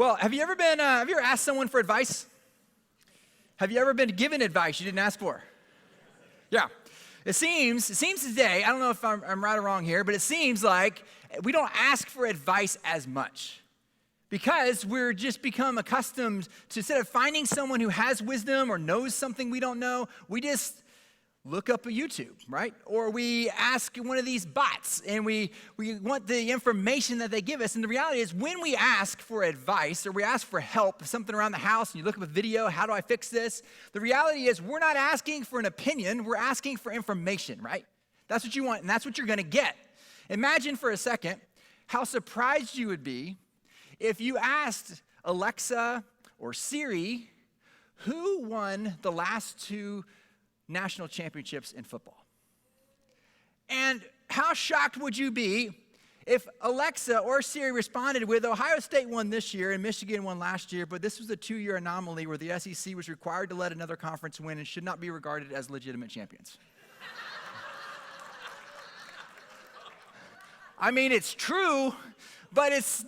Well, have you ever asked someone for advice? Have you ever been given advice you didn't ask for? Yeah. It seems today, I don't know if I'm right or wrong here, but it seems like we don't ask for advice as much because we're just become accustomed to, instead of finding someone who has wisdom or knows something we don't know, we just look up a YouTube, right? Or we ask one of these bots and we want the information that they give us. And the reality is when we ask for advice or we ask for help, something around the house, and you look up a video, how do I fix this? The reality is we're not asking for an opinion, we're asking for information, right? That's what you want and that's what you're gonna get. Imagine for a second how surprised you would be if you asked Alexa or Siri, who won the last two national championships in football? And how shocked would you be if Alexa or Siri responded with, Ohio State won this year and Michigan won last year, but this was a 2-year anomaly where the SEC was required to let another conference win and should not be regarded as legitimate champions. I mean, it's true, but it's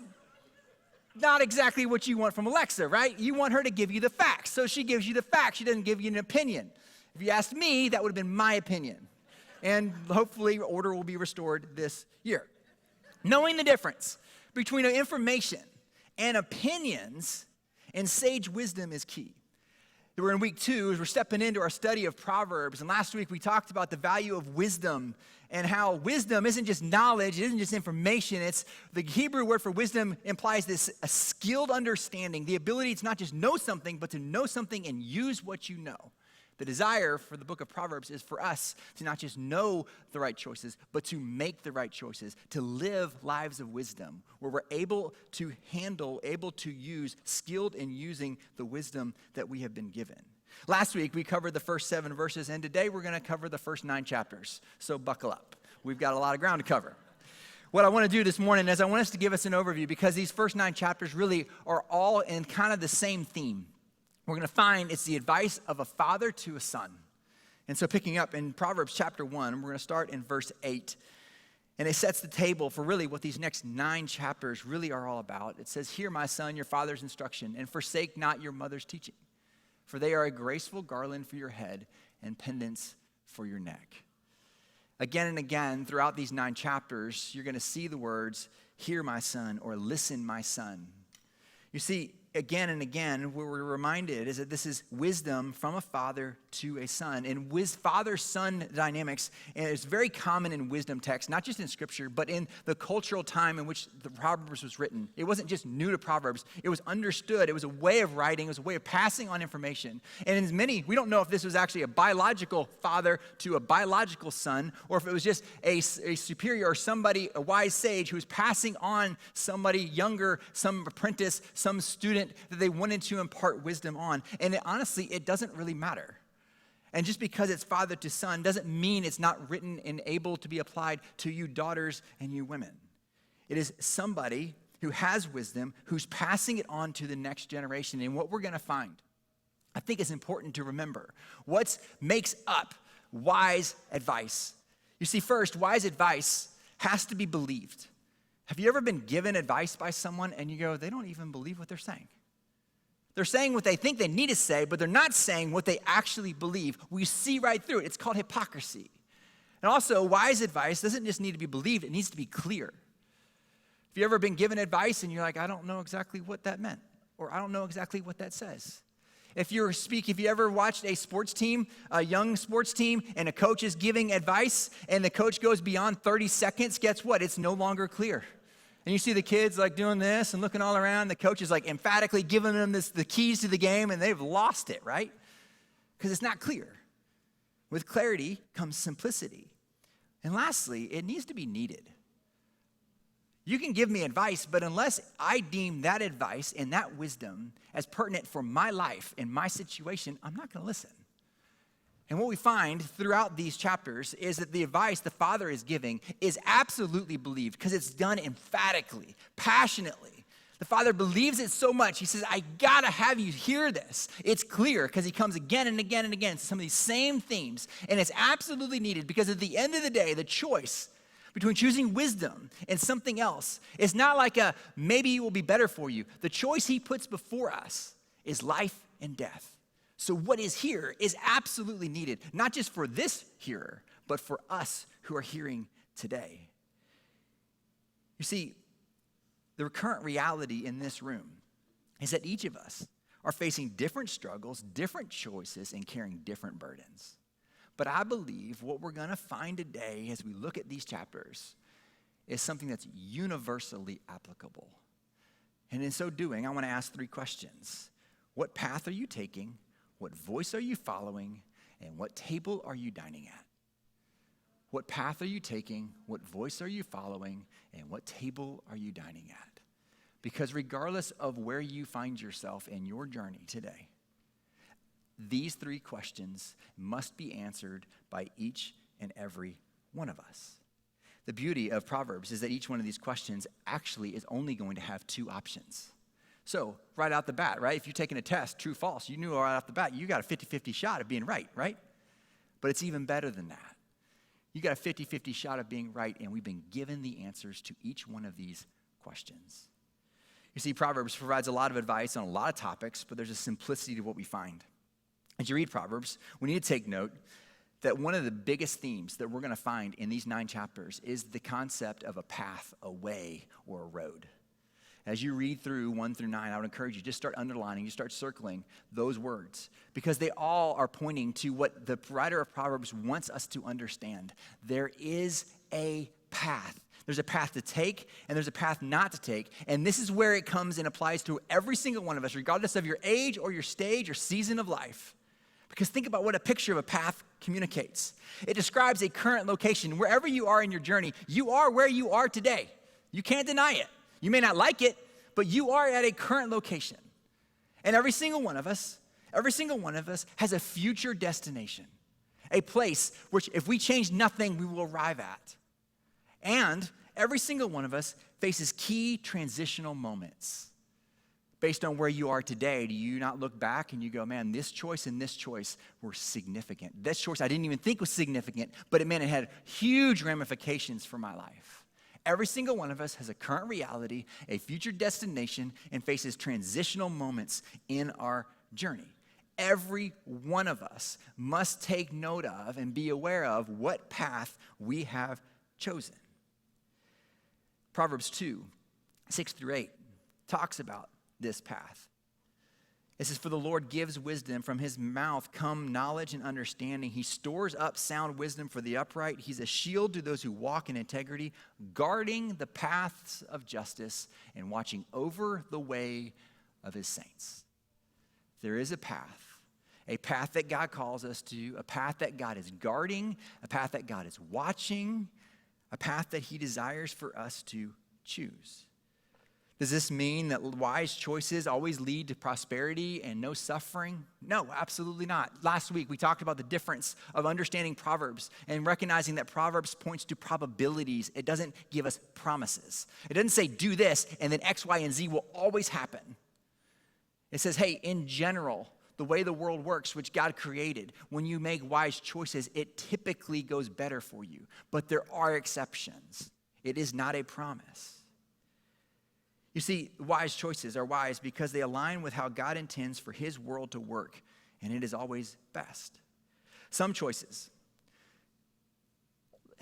not exactly what you want from Alexa, right? You want her to give you the facts. So she gives you the facts. She doesn't give you an opinion. If you asked me, that would have been my opinion. And hopefully order will be restored this year. Knowing the difference between information and opinions and sage wisdom is key. We're in week 2 as we're stepping into our study of Proverbs. And last week we talked about the value of wisdom and how wisdom isn't just knowledge, it isn't just information. It's the Hebrew word for wisdom implies this a skilled understanding, the ability to not just know something, but to know something and use what you know. The desire for the book of Proverbs is for us to not just know the right choices, but to make the right choices, to live lives of wisdom, where we're able to handle, able to use, skilled in using the wisdom that we have been given. Last week, we covered the first 7 verses, and today we're going to cover the first 9 chapters. So buckle up. We've got a lot of ground to cover. What I want to do this morning is I want us to give us an overview because these first 9 chapters really are all in kind of the same theme. We're going to find it's the advice of a father to a son. And so picking up in Proverbs chapter 1, we're going to start in verse 8. And it sets the table for really what these next 9 chapters really are all about. It says, "Hear, my son, your father's instruction, and forsake not your mother's teaching. For they are a graceful garland for your head and pendants for your neck." Again and again throughout these 9 chapters, you're going to see the words, "Hear, my son," or "Listen, my son." You see, again and again, what we're reminded is that this is wisdom from a father to a son. And father-son dynamics is very common in wisdom texts, not just in Scripture, but in the cultural time in which the Proverbs was written. It wasn't just new to Proverbs. It was understood. It was a way of writing. It was a way of passing on information. And in many, we don't know if this was actually a biological father to a biological son, or if it was just a superior or somebody, a wise sage who was passing on somebody younger, some apprentice, some student that they wanted to impart wisdom on. And honestly, it doesn't really matter. And just because it's father to son doesn't mean it's not written and able to be applied to you daughters and you women. It is somebody who has wisdom, who's passing it on to the next generation. And what we're going to find, I think it's important to remember, what makes up wise advice. You see, first, wise advice has to be believed. Have you ever been given advice by someone and you go, they don't even believe what they're saying? They're saying what they think they need to say, but they're not saying what they actually believe. We see right through it. It's called hypocrisy. And also, wise advice doesn't just need to be believed, it needs to be clear. Have you ever been given advice and you're like, I don't know exactly what that meant, or I don't know exactly what that says? If you ever watched a sports team, a young sports team, and a coach is giving advice, and the coach goes beyond 30 seconds, guess what? It's no longer clear. And you see the kids like doing this and looking all around. The coach is like emphatically giving them the keys to the game, and they've lost it, right? Because it's not clear. With clarity comes simplicity. And lastly, it needs to be needed. You can give me advice, but unless I deem that advice and that wisdom as pertinent for my life and my situation, I'm not going to listen. And what we find throughout these chapters is that the advice the father is giving is absolutely believed because it's done emphatically, passionately. The father believes it so much, he says, I gotta have you hear this. It's clear because he comes again and again and again to some of these same themes, and it's absolutely needed because at the end of the day, the choice between choosing wisdom and something else. It's not like a maybe it will be better for you. The choice he puts before us is life and death. So what is here is absolutely needed, not just for this hearer, but for us who are hearing today. You see, the current reality in this room is that each of us are facing different struggles, different choices, and carrying different burdens. But I believe what we're going to find today as we look at these chapters is something that's universally applicable. And in so doing, I want to ask 3 questions. What path are you taking? What voice are you following? And what table are you dining at? What path are you taking? What voice are you following? And what table are you dining at? Because regardless of where you find yourself in your journey today, these 3 questions must be answered by each and every one of us. The beauty of Proverbs is that each one of these questions actually is only going to have 2 options. So right out the bat, right? If you're taking a test, true, false, you knew right off the bat, you got a 50-50 shot of being right? But it's even better than that. You got a 50-50 shot of being right, and we've been given the answers to each one of these questions. You see, Proverbs provides a lot of advice on a lot of topics, but there's a simplicity to what we find. As you read Proverbs, we need to take note that one of the biggest themes that we're going to find in these 9 chapters is the concept of a path, a way, or a road. As you read through 1 through 9, I would encourage you, just start underlining, you start circling those words, because they all are pointing to what the writer of Proverbs wants us to understand. There is a path. There's a path to take, and there's a path not to take. And this is where it comes and applies to every single one of us, regardless of your age or your stage or season of life. Because think about what a picture of a path communicates. It describes a current location. Wherever you are in your journey, you are where you are today. You can't deny it. You may not like it, but you are at a current location. And every single one of us has a future destination, a place which if we change nothing, we will arrive at. And every single one of us faces key transitional moments. Based on where you are today, do you not look back and you go, man, this choice and this choice were significant. This choice I didn't even think was significant, but it had huge ramifications for my life. Every single one of us has a current reality, a future destination, and faces transitional moments in our journey. Every one of us must take note of and be aware of what path we have chosen. Proverbs 2, 6 through 8 talks about this path. It says, for the Lord gives wisdom. From his mouth come knowledge and understanding. He stores up sound wisdom for the upright. He's a shield to those who walk in integrity, guarding the paths of justice and watching over the way of his saints. There is a path that God calls us to, a path that God is guarding, a path that God is watching, a path that he desires for us to choose. Does this mean that wise choices always lead to prosperity and no suffering? No, absolutely not. Last week, we talked about the difference of understanding Proverbs and recognizing that Proverbs points to probabilities. It doesn't give us promises. It doesn't say do this and then X, Y, and Z will always happen. It says, hey, in general, the way the world works, which God created, when you make wise choices, it typically goes better for you. But there are exceptions. It is not a promise. You see, wise choices are wise because they align with how God intends for his world to work, and it is always best. Some choices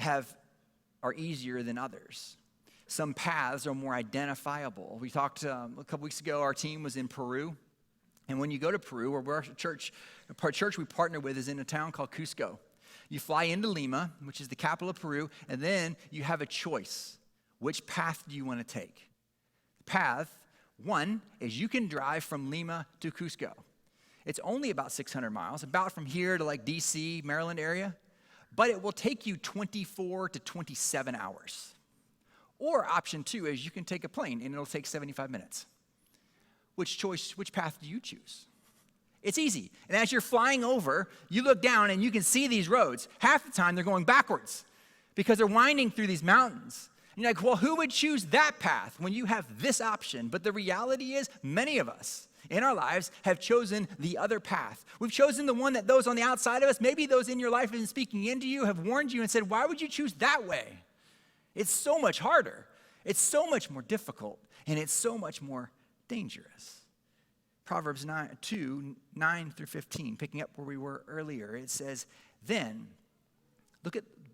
are easier than others. Some paths are more identifiable. We talked a couple weeks ago, our team was in Peru, and when you go to Peru, where our church we partner with is in a town called Cusco. You fly into Lima, which is the capital of Peru, and then you have a choice. Which path do you want to take? Path one is you can drive from Lima to Cusco. It's only about 600 miles, about from here to like DC, Maryland area, but it will take you 24 to 27 hours. Or option 2 is you can take a plane and it'll take 75 minutes. Which path do you choose? It's easy. And as you're flying over, you look down and you can see these roads. Half the time they're going backwards because they're winding through these mountains. And you're like, well, who would choose that path when you have this option? But the reality is many of us in our lives have chosen the other path. We've chosen the one that those on the outside of us, maybe those in your life have been speaking into you, have warned you and said, why would you choose that way? It's so much harder. It's so much more difficult, and it's so much more dangerous. Proverbs 9:2-9-15, picking up where we were earlier, it says, then,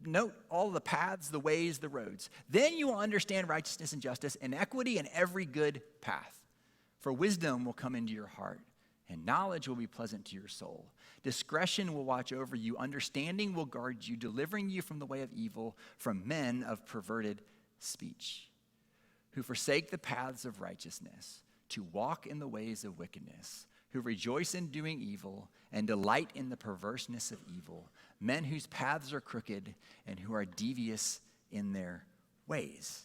note all the paths, the ways, the roads. Then you will understand righteousness and justice and equity and every good path. For wisdom will come into your heart, and knowledge will be pleasant to your soul. Discretion will watch over you. Understanding will guard you, delivering you from the way of evil, from men of perverted speech, who forsake the paths of righteousness, to walk in the ways of wickedness, who rejoice in doing evil and delight in the perverseness of evil, men whose paths are crooked and who are devious in their ways.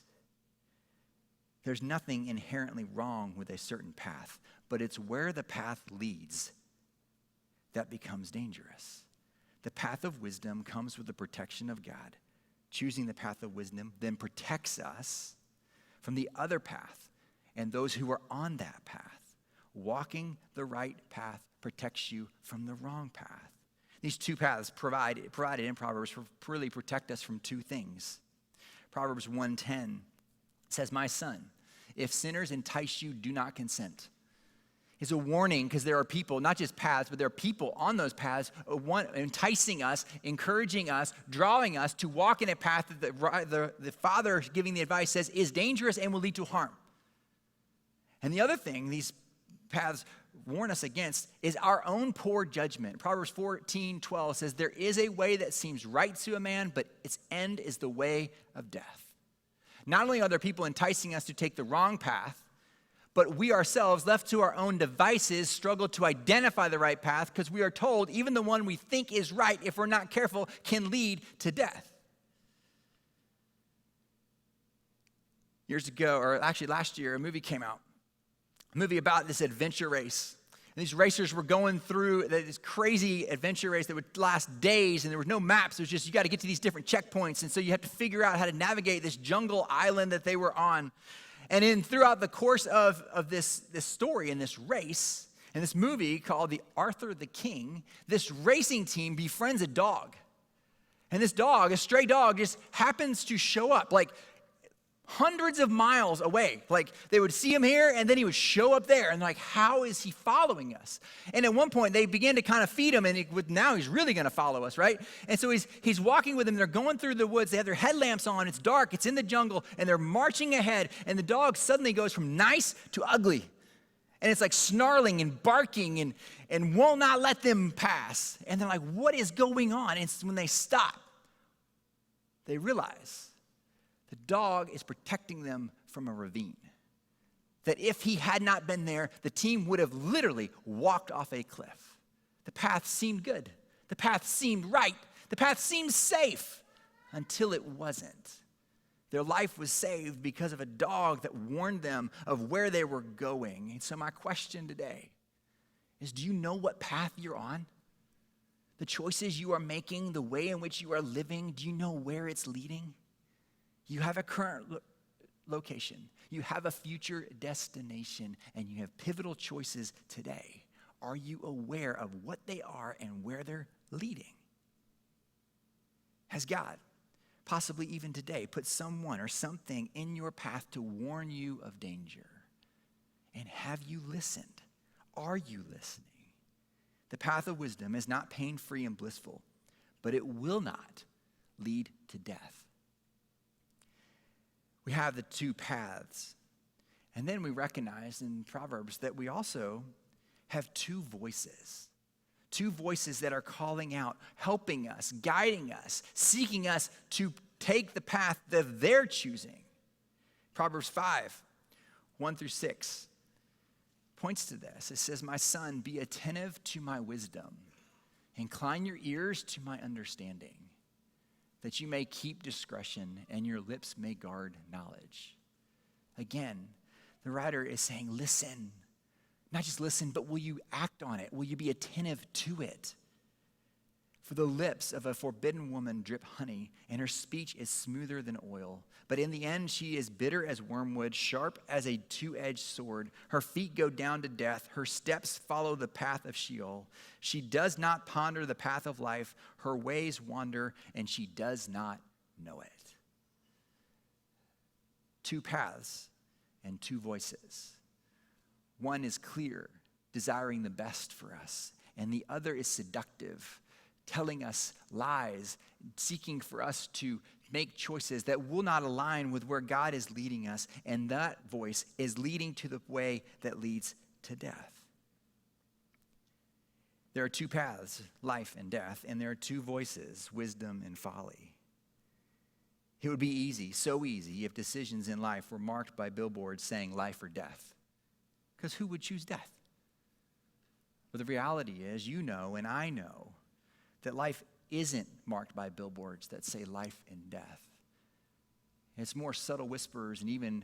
There's nothing inherently wrong with a certain path, but it's where the path leads that becomes dangerous. The path of wisdom comes with the protection of God. Choosing the path of wisdom then protects us from the other path and those who are on that path. Walking the right path protects you from the wrong path. These two paths provided in Proverbs really protect us from two things. Proverbs 1:10 says, my son, if sinners entice you, do not consent. It's a warning because there are people, not just paths, but there are people on those paths enticing us, encouraging us, drawing us to walk in a path that the father giving the advice says is dangerous and will lead to harm. And the other thing these paths warn us against is our own poor judgment. Proverbs 14:12 says, there is a way that seems right to a man, but its end is the way of death. Not only are there people enticing us to take the wrong path, but we ourselves, left to our own devices, struggle to identify the right path because we are told even the one we think is right, if we're not careful, can lead to death. Years ago, or actually last year, a movie came out. A movie about this adventure race. And these racers were going through this crazy adventure race that would last days, and there was no maps. It was just you got to get to these different checkpoints, and so you have to figure out how to navigate this jungle island that they were on. And throughout the course of this story and this race, and this movie called The Arthur the King, this racing team befriends a dog. And this dog, a stray dog, just happens to show up like hundreds of miles away. Like they would see him here and then he would show up there. And they're like, how is he following us? And at one point they began to kind of feed him, and now he's really going to follow us, right? And so he's walking with them. They're going through the woods. They have their headlamps on. It's dark. It's in the jungle. And they're marching ahead. And the dog suddenly goes from nice to ugly. And it's like snarling and barking and will not let them pass. And they're like, what is going on? And when they stop, they realize the dog is protecting them from a ravine. That if he had not been there, the team would have literally walked off a cliff. The path seemed good. The path seemed right. The path seemed safe until it wasn't. Their life was saved because of a dog that warned them of where they were going. And so my question today is, do you know what path you're on? The choices you are making, the way in which you are living, do you know where it's leading? You have a current location. You have a future destination, and you have pivotal choices today. Are you aware of what they are and where they're leading? Has God, possibly even today, put someone or something in your path to warn you of danger? And have you listened? Are you listening? The path of wisdom is not pain-free and blissful, but it will not lead to death. We have the two paths. And then we recognize in Proverbs that we also have two voices that are calling out, helping us, guiding us, seeking us to take the path that they're choosing. Proverbs 5:1-6 points to this. It says, my son, be attentive to my wisdom. Incline your ears to my understanding, that you may keep discretion and your lips may guard knowledge. Again, the writer is saying, listen. Not just listen, but will you act on it? Will you be attentive to it? For the lips of a forbidden woman drip honey, and her speech is smoother than oil. But in the end, she is bitter as wormwood, sharp as a two-edged sword. Her feet go down to death. Her steps follow the path of Sheol. She does not ponder the path of life. Her ways wander, and she does not know it. two paths and two voices. One is clear, desiring the best for us, and the other is seductive, telling us lies, seeking for us to make choices that will not align with where God is leading us, and that voice is leading to the way that leads to death. There are two paths, life and death, and there are two voices, wisdom and folly. It would be easy, so easy, if decisions in life were marked by billboards saying life or death. Because who would choose death? But the reality is, you know and I know that life isn't marked by billboards that say life and death. It's more subtle whispers and even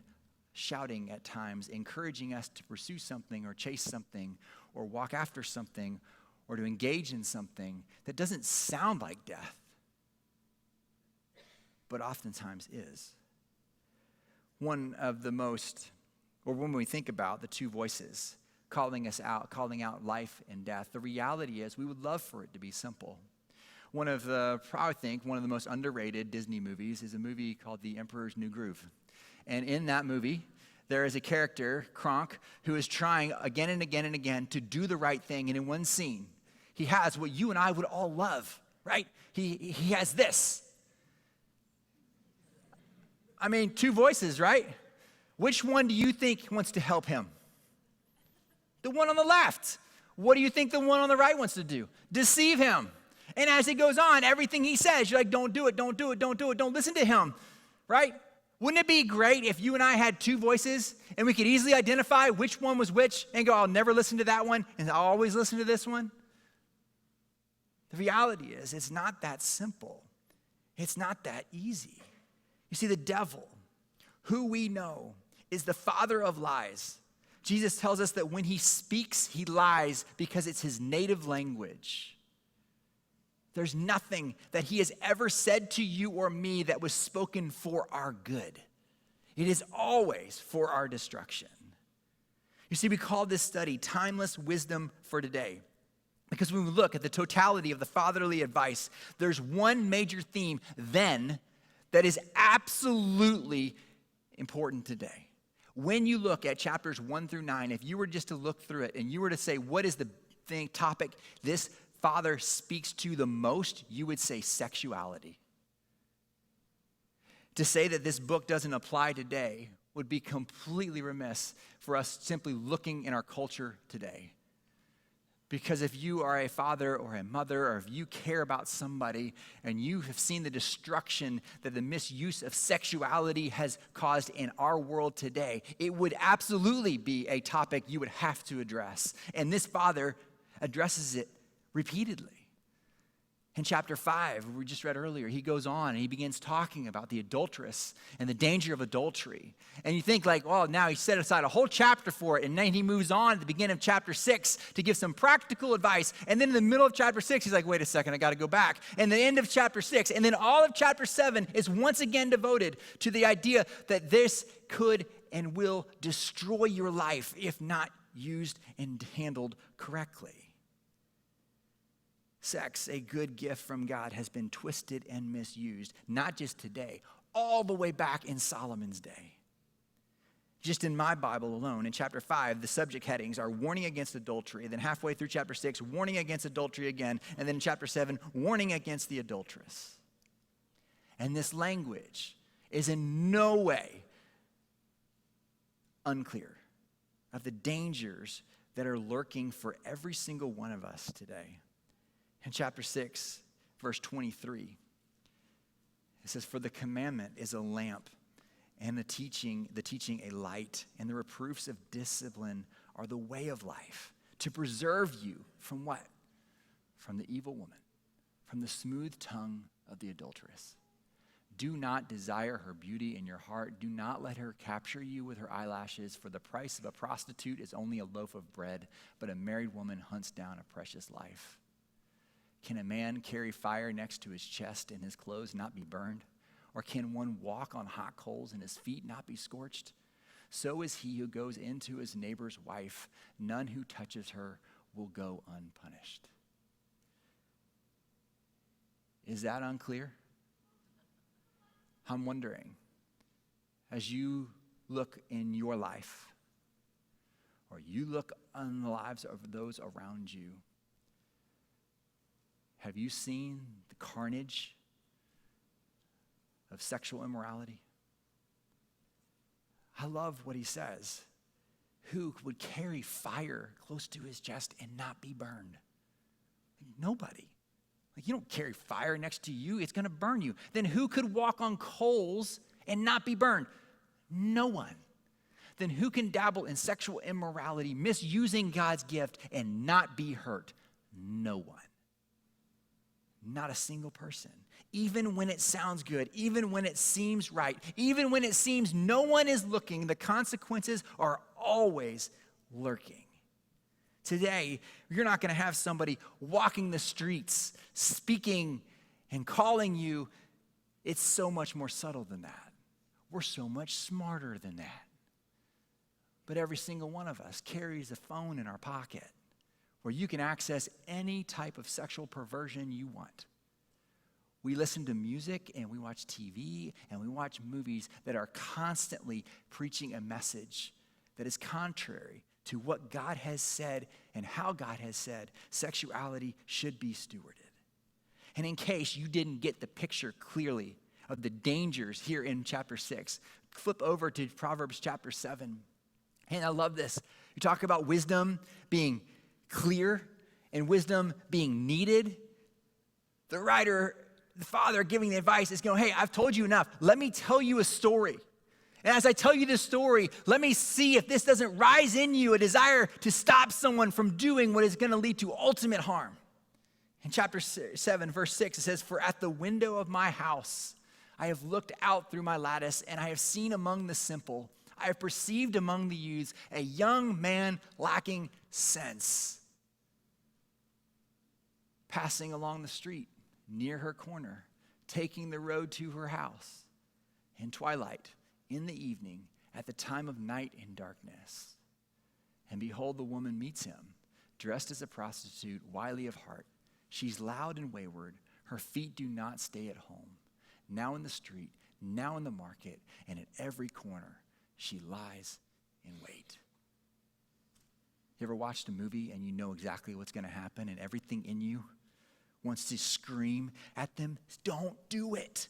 shouting at times, encouraging us to pursue something or chase something or walk after something or to engage in something that doesn't sound like death, but oftentimes is. One of the most, or when we think about the two voices calling out life and death, the reality is we would love for it to be simple. I think one of the most underrated Disney movies is a movie called The Emperor's New Groove. And in that movie, there is a character, Kronk, who is trying again and again and again to do the right thing. And in one scene, he has what you and I would all love, right? He has this. I mean, two voices, right? Which one do you think wants to help him? The one on the left. What do you think the one on the right wants to do? Deceive him. And as it goes on, everything he says, you're like, don't do it, don't do it, don't do it, don't listen to him, right? Wouldn't it be great if you and I had two voices and we could easily identify which one was which and go, I'll never listen to that one and I'll always listen to this one? The reality is, it's not that simple. It's not that easy. You see, the devil, who we know, is the father of lies. Jesus tells us that when he speaks, he lies because it's his native language. There's nothing that he has ever said to you or me that was spoken for our good. It is always for our destruction. You see, we call this study Timeless Wisdom for Today, because when we look at the totality of the fatherly advice, there's one major theme then that is absolutely important today. When you look at chapters 1 through 9, if you were just to look through it and you were to say, what is the topic this father speaks to the most, you would say sexuality. To say that this book doesn't apply today would be completely remiss for us simply looking in our culture today. Because if you are a father or a mother, or if you care about somebody and you have seen the destruction that the misuse of sexuality has caused in our world today, it would absolutely be a topic you would have to address. And this father addresses it repeatedly. In chapter 5, we just read earlier, he goes on and he begins talking about the adulteress and the danger of adultery. And you think like, well, now he set aside a whole chapter for it. And then he moves on at the beginning of chapter 6 to give some practical advice. And then in the middle of chapter 6, he's like, wait a second, I got to go back. And the end of chapter 6, and then all of chapter 7 is once again devoted to the idea that this could and will destroy your life if not used and handled correctly. Sex, a good gift from God, has been twisted and misused, not just today, all the way back in Solomon's day. Just in my Bible alone, in chapter 5, the subject headings are warning against adultery. Then halfway through chapter 6, warning against adultery again. And then in chapter 7, warning against the adulteress. And this language is in no way unclear of the dangers that are lurking for every single one of us today. In chapter 6, verse 23, it says, for the commandment is a lamp, and the teaching a light, and the reproofs of discipline are the way of life, to preserve you from what? From the evil woman, from the smooth tongue of the adulteress. Do not desire her beauty in your heart. Do not let her capture you with her eyelashes, for the price of a prostitute is only a loaf of bread, but a married woman hunts down a precious life. Can a man carry fire next to his chest and his clothes not be burned? Or can one walk on hot coals and his feet not be scorched? So is he who goes into his neighbor's wife. None who touches her will go unpunished. Is that unclear? I'm wondering, as you look in your life, or you look on the lives of those around you, have you seen the carnage of sexual immorality? I love what he says. Who would carry fire close to his chest and not be burned? Nobody. Like, you don't carry fire next to you, it's going to burn you. Then who could walk on coals and not be burned? No one. Then who can dabble in sexual immorality, misusing God's gift, and not be hurt? No one. Not a single person. Even when it sounds good, even when it seems right, even when it seems no one is looking, the consequences are always lurking. Today, you're not going to have somebody walking the streets, speaking and calling you. It's so much more subtle than that. We're so much smarter than that. But every single one of us carries a phone in our pocket where you can access any type of sexual perversion you want. We listen to music and we watch TV and we watch movies that are constantly preaching a message that is contrary to what God has said and how God has said sexuality should be stewarded. And in case you didn't get the picture clearly of the dangers here in chapter 6, flip over to Proverbs chapter 7. And I love this. You talk about wisdom being clear and wisdom being needed. The writer, the father giving the advice is going, hey, I've told you enough. Let me tell you a story. And as I tell you this story, let me see if this doesn't rise in you a desire to stop someone from doing what is going to lead to ultimate harm. In chapter 7, verse 6, it says, for at the window of my house I have looked out through my lattice, and I have seen among the simple, I have perceived among the youths a young man lacking sense, passing along the street near her corner, taking the road to her house in twilight, in the evening, at the time of night in darkness. And behold, the woman meets him, dressed as a prostitute, wily of heart. She's loud and wayward. Her feet do not stay at home. Now in the street, now in the market, and at every corner, she lies in wait. You ever watched a movie and you know exactly what's going to happen and everything in you wants to scream at them? Don't do it.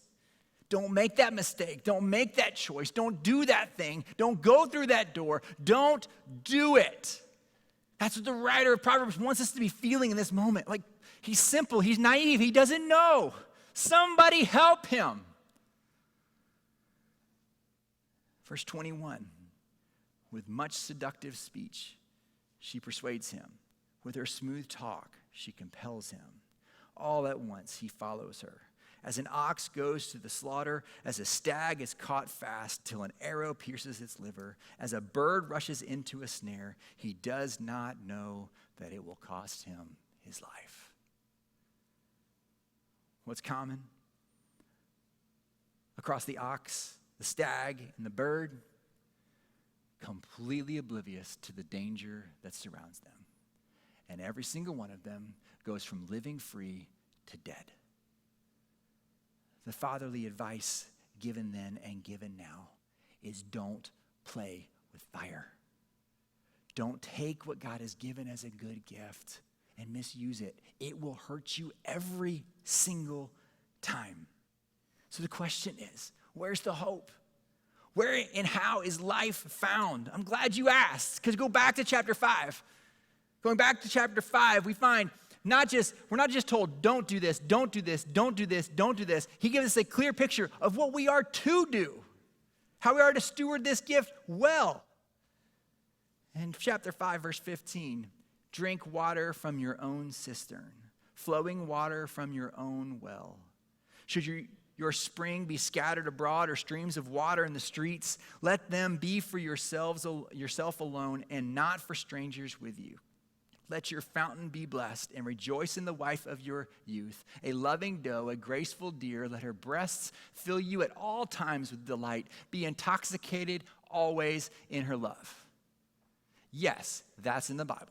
Don't make that mistake. Don't make that choice. Don't do that thing. Don't go through that door. Don't do it. That's what the writer of Proverbs wants us to be feeling in this moment. Like, he's simple. He's naive. He doesn't know. Somebody help him. Verse 21, with much seductive speech, she persuades him. With her smooth talk, she compels him. All at once, he follows her. As an ox goes to the slaughter, as a stag is caught fast till an arrow pierces its liver, as a bird rushes into a snare, he does not know that it will cost him his life. What's common across the ox, the stag, and the bird? Completely oblivious to the danger that surrounds them. And every single one of them goes from living free to dead. The fatherly advice given then and given now is don't play with fire. Don't take what God has given as a good gift and misuse it. It will hurt you every single time. So the question is, where's the hope? Where and how is life found? I'm glad you asked, because go back to chapter 5. Going back to chapter 5, we find we're not just told, don't do this, don't do this, don't do this, don't do this. He gives us a clear picture of what we are to do, how we are to steward this gift well. In chapter 5, verse 15, drink water from your own cistern, flowing water from your own well. Should your spring be scattered abroad or streams of water in the streets, let them be for yourself alone and not for strangers with you. Let your fountain be blessed and rejoice in the wife of your youth, a loving doe, a graceful deer. Let her breasts fill you at all times with delight. Be intoxicated always in her love. Yes, that's in the Bible.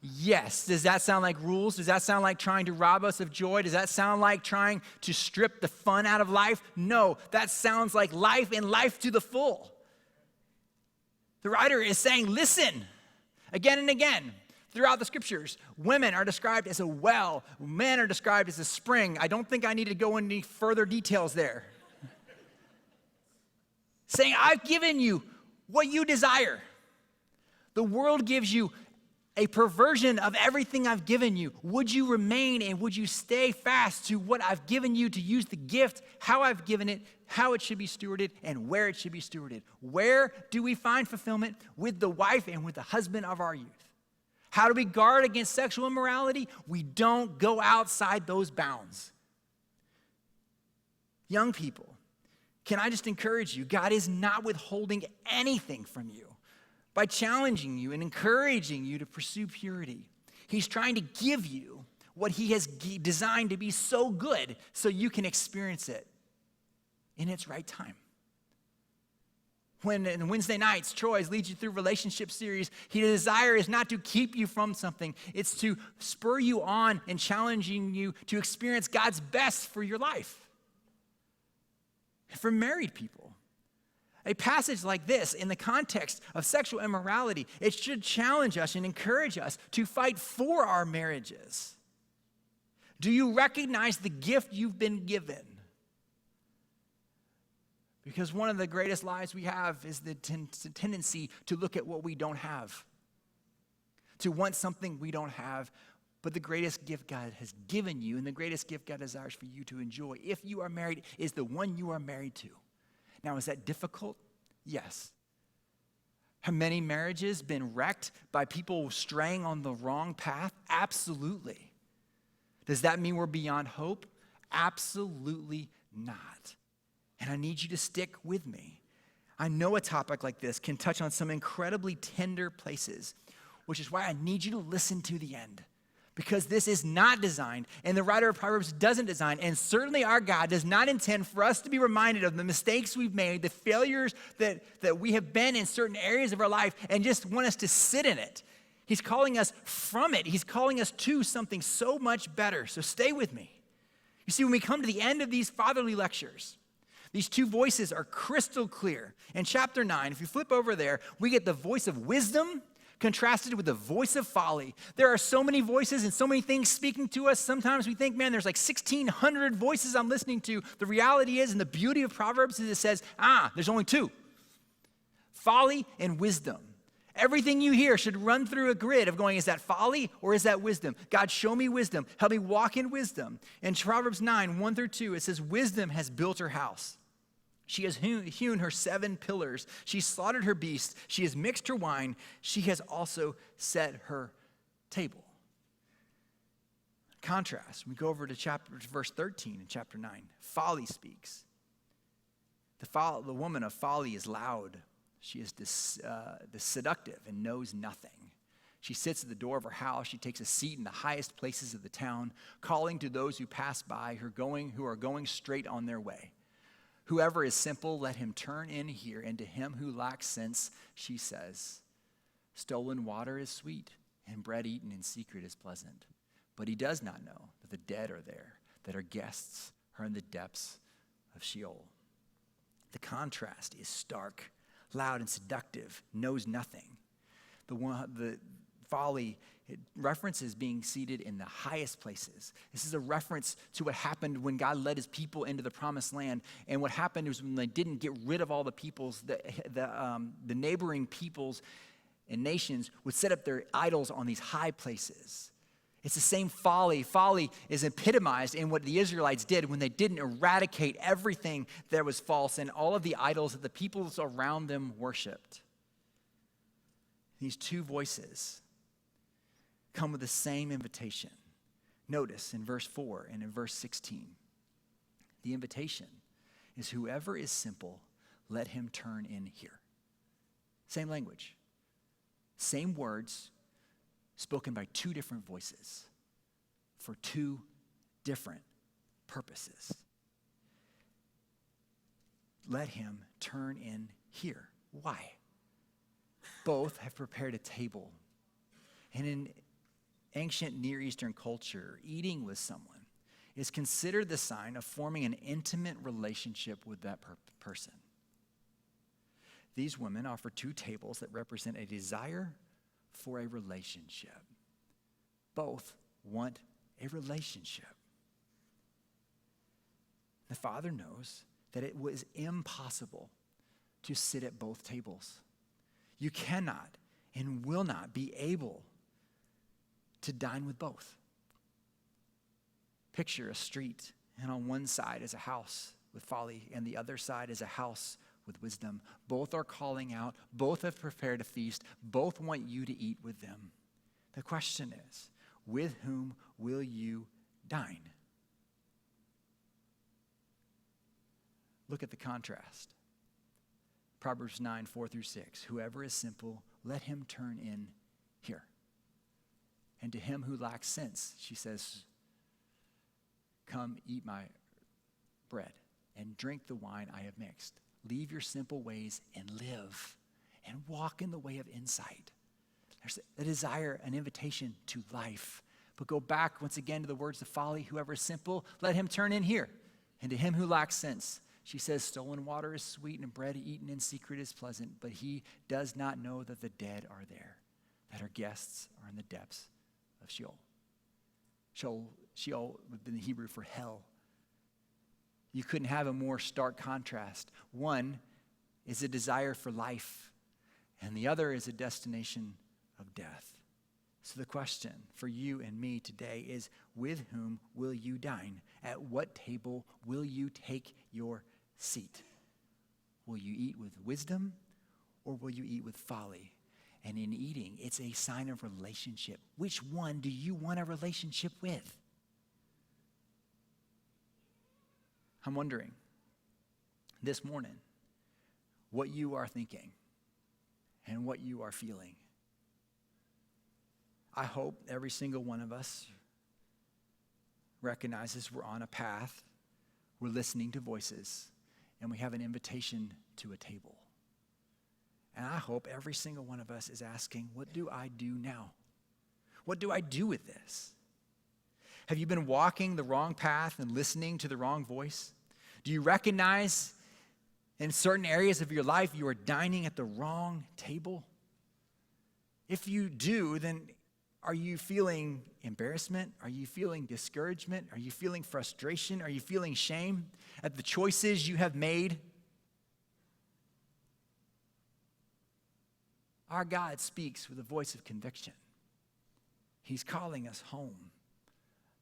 Yes. Does that sound like rules? Does that sound like trying to rob us of joy? Does that sound like trying to strip the fun out of life? No, that sounds like life and life to the full. The writer is saying, listen, again and again, throughout the scriptures, women are described as a well, men are described as a spring. I don't think I need to go into any further details there. Saying, I've given you what you desire. The world gives you a perversion of everything I've given you. Would you remain and would you stay fast to what I've given you to use the gift, how I've given it, how it should be stewarded, and where it should be stewarded? Where do we find fulfillment? With the wife and with the husband of our youth. How do we guard against sexual immorality? We don't go outside those bounds. Young people, can I just encourage you, God is not withholding anything from you by challenging you and encouraging you to pursue purity. He's trying to give you what he has designed to be so good so you can experience it in its right time. When in Wednesday nights, Troy's leads you through relationship series, his desire is not to keep you from something. It's to spur you on and challenging you to experience God's best for your life. For married people, a passage like this, in the context of sexual immorality, it should challenge us and encourage us to fight for our marriages. Do you recognize the gift you've been given? Because one of the greatest lies we have is the tendency to look at what we don't have, to want something we don't have. But the greatest gift God has given you and the greatest gift God desires for you to enjoy, if you are married, is the one you are married to. Now, is that difficult? Yes. Have many marriages been wrecked by people straying on the wrong path? Absolutely. Does that mean we're beyond hope? Absolutely not. And I need you to stick with me. I know a topic like this can touch on some incredibly tender places, which is why I need you to listen to the end. Because this is not designed, and the writer of Proverbs doesn't design, and certainly our God does not intend for us to be reminded of the mistakes we've made, the failures that we have been in certain areas of our life, and just want us to sit in it. He's calling us from it. He's calling us to something so much better. So stay with me. You see, when we come to the end of these fatherly lectures, these two voices are crystal clear. In chapter 9, if you flip over there, we get the voice of wisdom contrasted with the voice of folly. There are so many voices and so many things speaking to us. Sometimes we think, man, there's like 1,600 voices I'm listening to. The reality is, and the beauty of Proverbs is it says, there's only two. Folly and wisdom. Everything you hear should run through a grid of going, is that folly or is that wisdom? God, show me wisdom. Help me walk in wisdom. In Proverbs 9, 1-2, it says, wisdom has built her house. She has hewn her 7 pillars. She slaughtered her beasts. She has mixed her wine. She has also set her table. Contrast, we go over to verse 13 in chapter 9. Folly speaks. The woman of folly is loud. She is seductive and knows nothing. She sits at the door of her house. She takes a seat in the highest places of the town, calling to those who pass by, who are going straight on their way. Whoever is simple, let him turn in here, and to him who lacks sense, she says, stolen water is sweet, and bread eaten in secret is pleasant. But he does not know that the dead are there, that her guests are in the depths of Sheol. The contrast is stark, loud and seductive, knows nothing. The folly, it references being seated in the highest places. This is a reference to what happened when God led his people into the promised land. And what happened was when they didn't get rid of all the peoples, the neighboring peoples and nations would set up their idols on these high places. It's the same folly. Folly is epitomized in what the Israelites did when they didn't eradicate everything that was false and all of the idols that the peoples around them worshiped. These two voices come with the same invitation. Notice in verse 4 and in verse 16, the invitation is whoever is simple, let him turn in here. Same language, same words spoken by two different voices for two different purposes. Let him turn in here. Why? Both have prepared a table. And in ancient Near Eastern culture, eating with someone is considered the sign of forming an intimate relationship with that person. These women offer two tables that represent a desire for a relationship. Both want a relationship. The Father knows that it was impossible to sit at both tables. You cannot and will not be able to dine with both. Picture a street, and on one side is a house with folly, and the other side is a house with wisdom. Both are calling out, both have prepared a feast, both want you to eat with them. The question is, with whom will you dine? Look at the contrast. Proverbs 9, 4-6. Whoever is simple, let him turn in here. And to him who lacks sense, she says, come eat my bread and drink the wine I have mixed. Leave your simple ways and live and walk in the way of insight. There's a desire, an invitation to life. But go back once again to the words of Folly. Whoever is simple, let him turn in here. And to him who lacks sense, she says, stolen water is sweet and bread eaten in secret is pleasant, but he does not know that the dead are there, that her guests are in the depths of Sheol. Sheol would be the Hebrew for hell. You couldn't have a more stark contrast. One is a desire for life, and the other is a destination of death. So the question for you and me today is, with whom will you dine? At what table will you take your seat? Will you eat with wisdom, or will you eat with folly? And in eating, it's a sign of relationship. Which one do you want a relationship with? I'm wondering this morning what you are thinking and what you are feeling. I hope every single one of us recognizes we're on a path, we're listening to voices, and we have an invitation to a table. And I hope every single one of us is asking, what do I do now? What do I do with this? Have you been walking the wrong path and listening to the wrong voice? Do you recognize in certain areas of your life you are dining at the wrong table? If you do, then are you feeling embarrassment? Are you feeling discouragement? Are you feeling frustration? Are you feeling shame at the choices you have made? Our God speaks with a voice of conviction. He's calling us home.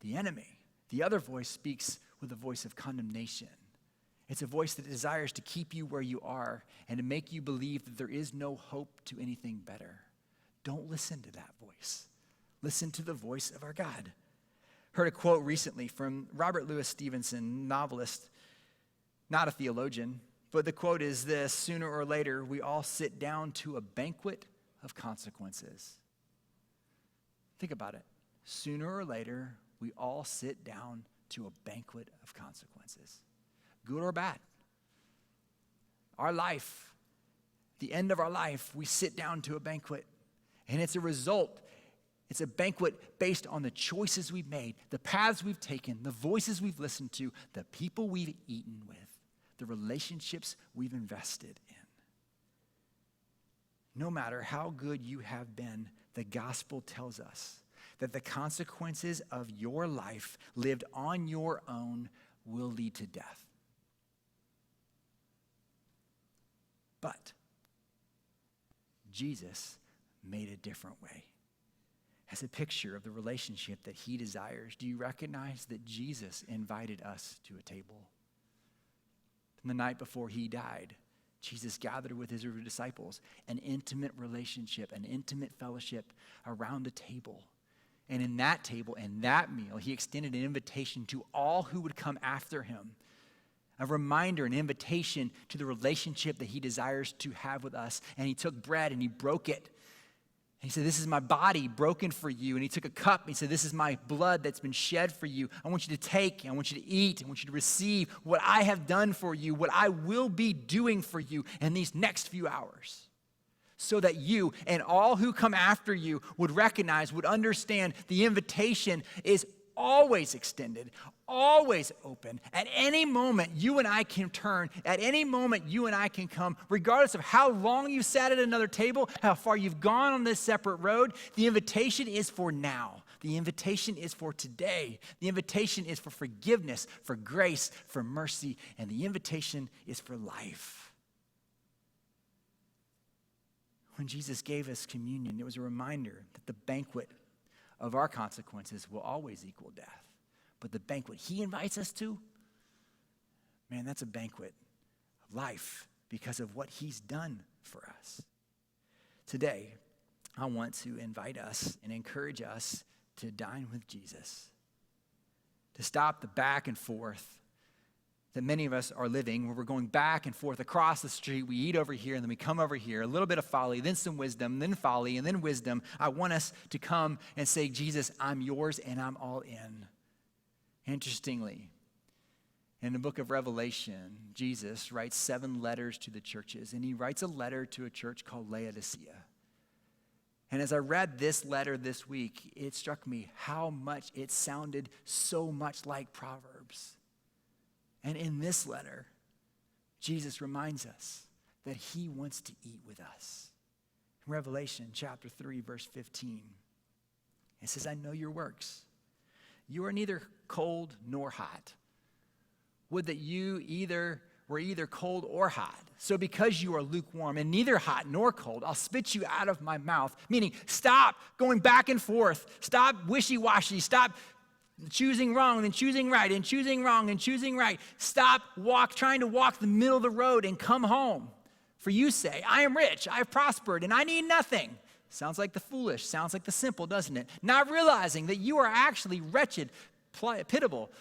The enemy, the other voice, speaks with a voice of condemnation. It's a voice that desires to keep you where you are and to make you believe that there is no hope to anything better. Don't listen to that voice. Listen to the voice of our God. Heard a quote recently from Robert Louis Stevenson, novelist, not a theologian, but the quote is this: sooner or later, we all sit down to a banquet of consequences. Think about it. Sooner or later, we all sit down to a banquet of consequences, good or bad. Our life, the end of our life, we sit down to a banquet, and it's a result. It's a banquet based on the choices we've made, the paths we've taken, the voices we've listened to, the people we've eaten with, the relationships we've invested in. No matter how good you have been, the gospel tells us that the consequences of your life lived on your own will lead to death. But Jesus made a different way. As a picture of the relationship that he desires, do you recognize that Jesus invited us to a table? And the night before he died, Jesus gathered with his disciples, an intimate relationship, an intimate fellowship around a table. And in that table and that meal, he extended an invitation to all who would come after him. A reminder, an invitation to the relationship that he desires to have with us. And he took bread and he broke it. He said, this is my body broken for you. And he took a cup and he said, this is my blood that's been shed for you. I want you to take, I want you to eat, I want you to receive what I have done for you, what I will be doing for you in these next few hours. so that you and all who come after you would recognize, would understand the invitation is always extended, always open. At any moment, you and I can turn. At any moment, you and I can come, regardless of how long you sat at another table, how far you've gone on this separate road. The invitation is for now. The invitation is for today. The invitation is for forgiveness, for grace, for mercy, and the invitation is for life. When Jesus gave us communion, it was a reminder that the banquet of our consequences will always equal death. But the banquet he invites us to, man, that's a banquet of life because of what he's done for us. Today, I want to invite us and encourage us to dine with Jesus, to stop the back and forth that many of us are living, where we're going back and forth across the street. We eat over here, and then we come over here, a little bit of folly, then some wisdom, then folly, and then wisdom. I want us to come and say, Jesus, I'm yours, and I'm all in. Interestingly, in the book of Revelation, Jesus writes 7 letters to the churches, and he writes a letter to a church called Laodicea. And as I read this letter this week, it struck me how much it sounded so much like Proverbs. And in this letter, Jesus reminds us that he wants to eat with us. In Revelation chapter 3, verse 15, it says, I know your works. You are neither cold nor hot. Would that you were either cold or hot. So because you are lukewarm and neither hot nor cold, I'll spit you out of my mouth. Meaning, stop going back and forth. Stop wishy-washy. Stop choosing wrong and choosing right and choosing wrong and choosing right. Stop trying to walk the middle of the road and come home. For you say, I am rich, I have prospered, and I need nothing. Sounds like the foolish, sounds like the simple, doesn't it? Not realizing that you are actually wretched, pitiable,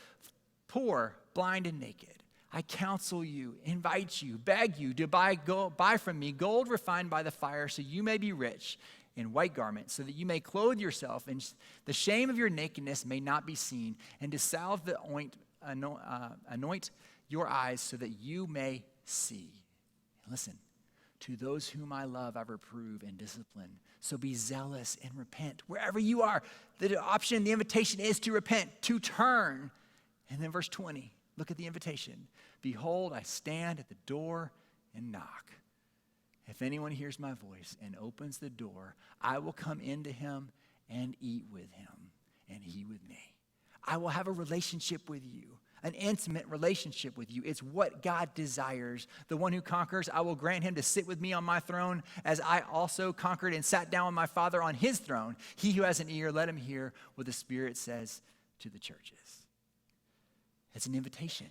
poor, blind, and naked. I counsel you, invite you, beg you to buy from me gold refined by the fire so you may be rich, in white garments, so that you may clothe yourself, and the shame of your nakedness may not be seen, and to salve the anoint your eyes so that you may see. Listen, to those whom I love, I reprove and discipline. So be zealous and repent. Wherever you are, the option, the invitation is to repent, to turn. And then verse 20, look at the invitation. Behold, I stand at the door and knock. If anyone hears my voice and opens the door, I will come into him and eat with him, and he with me. I will have a relationship with you, an intimate relationship with you. It's what God desires. The one who conquers, I will grant him to sit with me on my throne, as I also conquered and sat down with my Father on his throne. He who has an ear, let him hear what the Spirit says to the churches. It's an invitation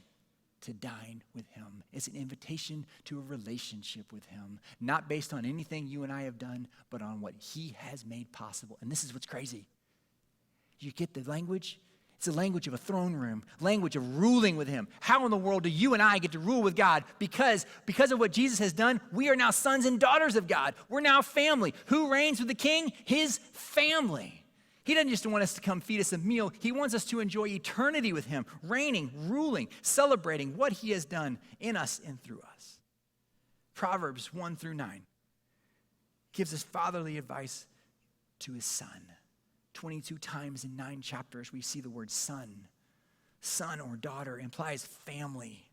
to dine with him. It's an invitation to a relationship with him, not based on anything you and I have done, but on what he has made possible. And this is what's crazy. You get the language? It's the language of a throne room, language of ruling with him. How in the world do you and I get to rule with God? Because of what Jesus has done, we are now sons and daughters of God. We're now family. Who reigns with the king? His family. He doesn't just want us to come feed us a meal. He wants us to enjoy eternity with him, reigning, ruling, celebrating what he has done in us and through us. Proverbs 1-9 gives us fatherly advice to his son. 22 times in 9 chapters, we see the word son. Son or daughter implies family,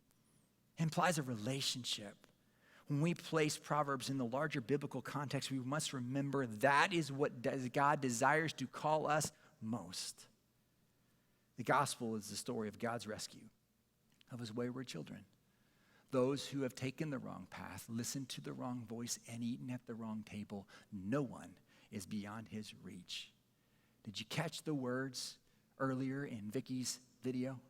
implies a relationship. When we place Proverbs in the larger biblical context, we must remember that is what God desires to call us most. The gospel is the story of God's rescue of his wayward children. Those who have taken the wrong path, listened to the wrong voice, and eaten at the wrong table. No one is beyond his reach. Did you catch the words earlier in Vicky's video?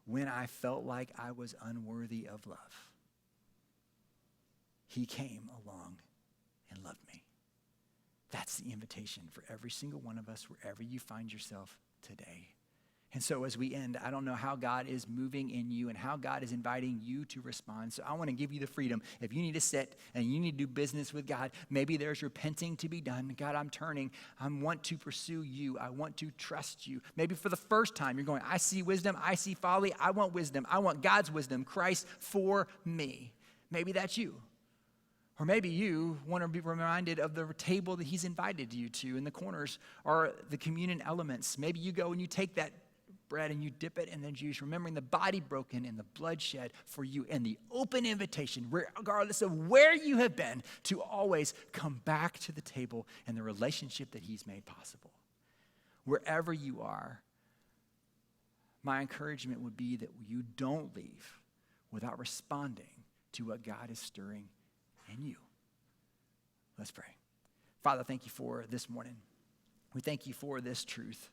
When I felt like I was unworthy of love, he came along and loved me. That's the invitation for every single one of us, wherever you find yourself today. And so as we end, I don't know how God is moving in you and how God is inviting you to respond. So I want to give you the freedom. If you need to sit and you need to do business with God, maybe there's repenting to be done. God, I'm turning. I want to pursue you. I want to trust you. Maybe for the first time, you're going, I see wisdom. I see folly. I want wisdom. I want God's wisdom, Christ for me. Maybe that's you. Or maybe you want to be reminded of the table that he's invited you to. In the corners are the communion elements. Maybe you go and you take that bread and you dip it in the juice, remembering the body broken and the blood shed for you, and the open invitation, regardless of where you have been, to always come back to the table and the relationship that he's made possible. Wherever you are, my encouragement would be that you don't leave without responding to what God is stirring in you. Let's pray. Father, thank you for this morning. We thank you for this truth.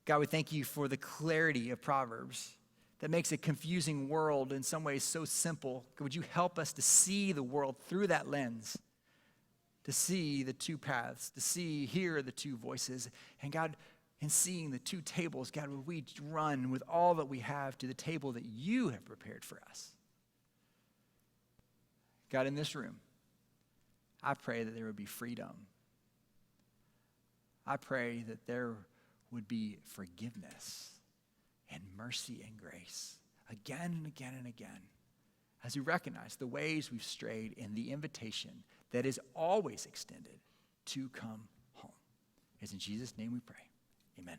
God, we thank you for the clarity of Proverbs that makes a confusing world in some ways so simple. Would you help us to see the world through that lens, to see the two paths, to hear the two voices. And God, in seeing the two tables, God, would we run with all that we have to the table that you have prepared for us? God, in this room, I pray that there would be freedom. I pray that there would be forgiveness and mercy and grace again and again and again, as we recognize the ways we've strayed in the invitation that is always extended to come home. It's in Jesus' name we pray. Amen.